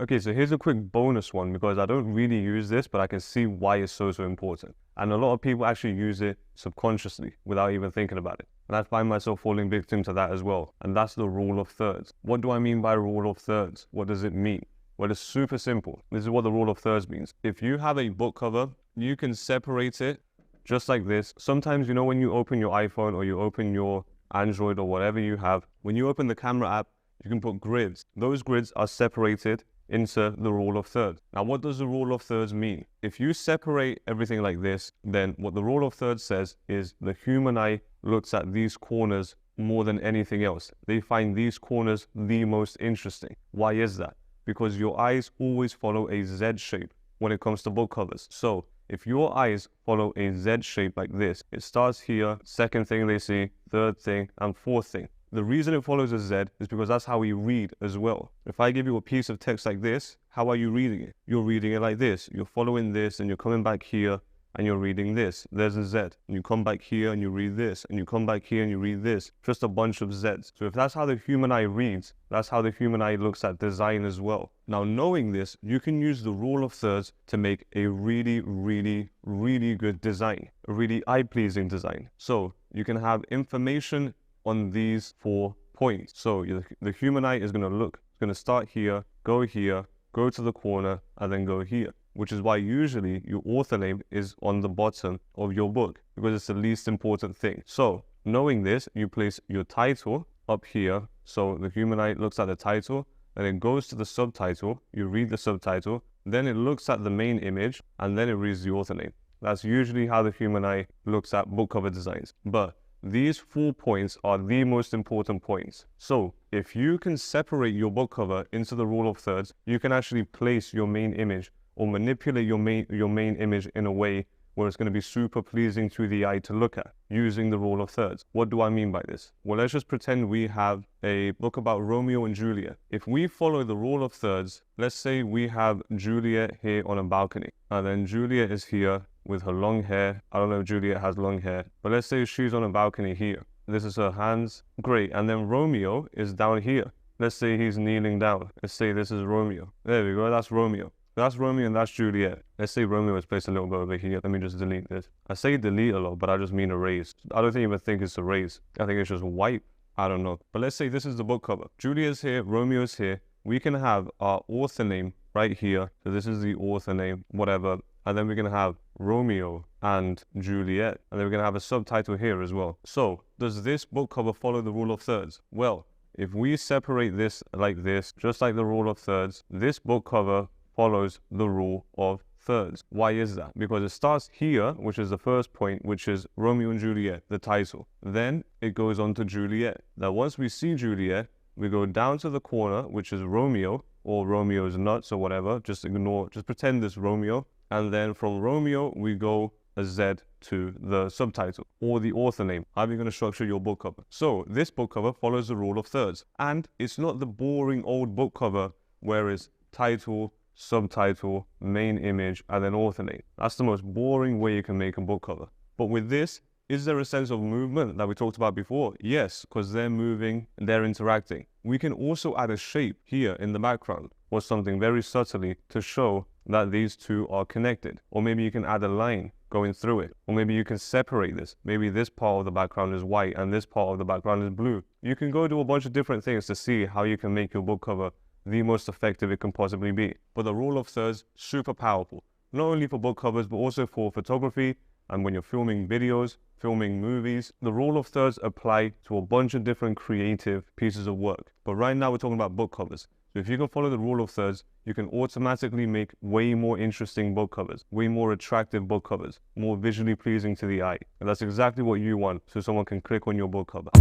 Okay, so here's a quick bonus one because I don't really use this, but I can see why it's so important. And a lot of people actually use it subconsciously without even thinking about it. And I find myself falling victim to that as well. And that's the rule of thirds. What do I mean by rule of thirds? What does it mean? Well, it's super simple. This is what the rule of thirds means. If you have a book cover, you can separate it just like this. Sometimes, you know, when you open your iPhone or you open your Android or whatever you have, when you open the camera app, you can put grids. Those grids are separated into the rule of thirds. Now, what does the rule of thirds mean? If you separate everything like this, then what the rule of thirds says is the human eye looks at these corners more than anything else. They find these corners the most interesting. Why is that? Because your eyes always follow a Z shape when it comes to book covers. So if your eyes follow a Z shape like this, it starts here, second thing they see, third thing, and fourth thing. The reason it follows a Z is because that's how we read as well. If I give you a piece of text like this, how are you reading it? You're reading it like this. You're following this and you're coming back here and you're reading this. There's a Z. And you come back here and you read this. And you come back here and you read this. Just a bunch of Zs. So if that's how the human eye reads, that's how the human eye looks at design as well. Now, knowing this, you can use the rule of thirds to make a really, really, really good design. A really eye-pleasing design. So you can have information on these 4 points. So the human eye is going to look. It's going to start here, go to the corner, and then go here. Which is why usually your author name is on the bottom of your book, because it's the least important thing. So knowing this, you place your title up here. So the human eye looks at the title, and it goes to the subtitle. You read the subtitle, then it looks at the main image, and then it reads the author name. That's usually how the human eye looks at book cover designs. But these 4 points are the most important points. So if you can separate your book cover into the rule of thirds, you can actually place your main image or manipulate your main image in a way where it's going to be super pleasing to the eye to look at using the rule of thirds. What do I mean by this? Well, let's just pretend we have a book about Romeo and Juliet. If we follow the rule of thirds, let's say we have Juliet here on a balcony, and then Juliet is here with her long hair. I don't know if Juliet has long hair, but let's say she's on a balcony here. This is her hands. Great. And then Romeo is down here. Let's say he's kneeling down. Let's say this is Romeo. There we go. That's Romeo. That's Romeo and that's Juliet. Let's say Romeo is placed a little bit over here. Let me just delete this. I say delete a lot, but I just mean erase. I don't even think it's erase. I think it's just wipe. I don't know. But let's say this is the book cover. Juliet's here. Romeo's here. We can have our author name right here. So this is the author name, whatever. And then we're going to have Romeo and Juliet. And then we're going to have a subtitle here as well. So does this book cover follow the rule of thirds? Well, if we separate this like this, just like the rule of thirds, this book cover follows the rule of thirds. Why is that? Because it starts here, which is the first point, which is Romeo and Juliet, the title. Then it goes on to Juliet. Now, once we see Juliet, we go down to the corner, which is Romeo, or Romeo's nuts or whatever. Just pretend this Romeo. And then from Romeo, we go a Z to the subtitle or the author name. How are you going to structure your book cover? So this book cover follows the rule of thirds. And it's not the boring old book cover where it's title, subtitle, main image, and then author name. That's the most boring way you can make a book cover. But with this, is there a sense of movement that we talked about before? Yes, because they're moving, they're interacting. We can also add a shape here in the background or something very subtly to show that these two are connected. Or maybe you can add a line going through it. Or maybe you can separate this. Maybe this part of the background is white and this part of the background is blue. You can go do a bunch of different things to see how you can make your book cover the most effective it can possibly be. But the rule of thirds, super powerful. Not only for book covers, but also for photography and when you're filming videos, filming movies. The rule of thirds apply to a bunch of different creative pieces of work. But right now we're talking about book covers. So if you can follow the rule of thirds, you can automatically make way more interesting book covers, way more attractive book covers, more visually pleasing to the eye. And that's exactly what you want, so someone can click on your book cover.